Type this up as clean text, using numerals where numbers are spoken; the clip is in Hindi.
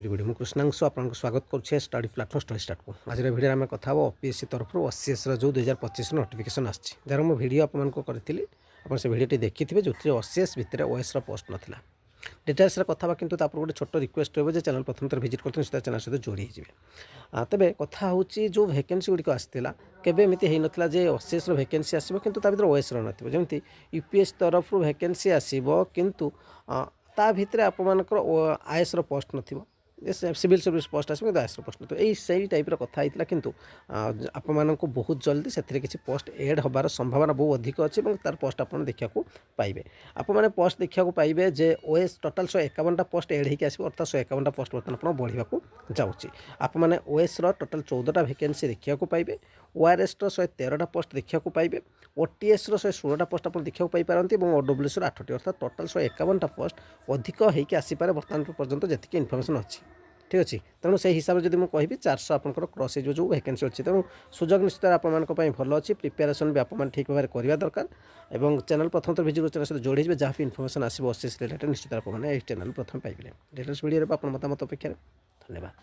वीडियो मु कृष्णांशु आपको स्वागत करुच्छे स्टडी प्लाटफर्म स्टडी स्टार्ट को आज वीडियो आम कथा ओपीएससी तरफ ओसीएस जो 2025 नोटिफिकेशन आसी जार मुझे वीडियो आपको करी आप से वीडियो देखिथे जो ओसीएस भितर ओएस रोस्ट नाला डिटेल्स कथा कि गोटे छोट रिक्वेस्ट रही है चैनल प्रथम थर भिजिट करते चैनल सहित जोड़ी हो तेज कथा हूँ जो भैकेन्सी गुड़िक आसाला केमती हो नाला जे ओसीएस भैकेन्सी आसो कि ओएस रही यूपीएस तरफ भैकेन्सी आसो किंतु ता भितर आपर आईएस पोस्ट न सिविल सर्विस पोस्ट आस आईएस पोस्ट तो यही टाइप्र कथा होता कि आपण को बहुत जल्दी से किसी पोस्ट एड होबार संभावना बहुत अधिक अच्छी और तार पोस्ट आप देखा पाइबे आपने पोस्ट देखा पाइबे जे ओएस टोटाल 151टा पोस्ट एड होकर आसो अर्थात 151टा पोस्ट बर्तमान बढ़ाक जाऊँगी आपने ओएस टोटाल 14टा भैकेन्सी देखा पाइबे ओआरएस 113टा पोस्ट देखा पाइबे ओटीएस 116टा पोस्ट आप देखा पाइपारती और ओडब्ल्यूएस 8टी अर्थात टोटाल 151टा पोस्ट अधिक होकर आसीपारे बर्तमान पर्यंत जी इनफर्मेशन अच्छी ठीक अच्छे तेणु से हिसाब से जब मुझे कहि 400 आपंकर क्रॉस जो वैकेंसी अच्छी तेणु सुजोग निश्चित आपंपाई भल अच्छी प्रिपेरेसन भी आप ठीक भाव करवा दरकार और चैनल प्रथम तो भिजिट चैनल सहित जोड़े जहाँ भी इनफर्मेशन आसो ओसीएस रिलेटेड निश्चित आप चैनल प्रथम पाइबे डिटेल्स वीडियो आप मतामत अपेक्षा धन्यवाद।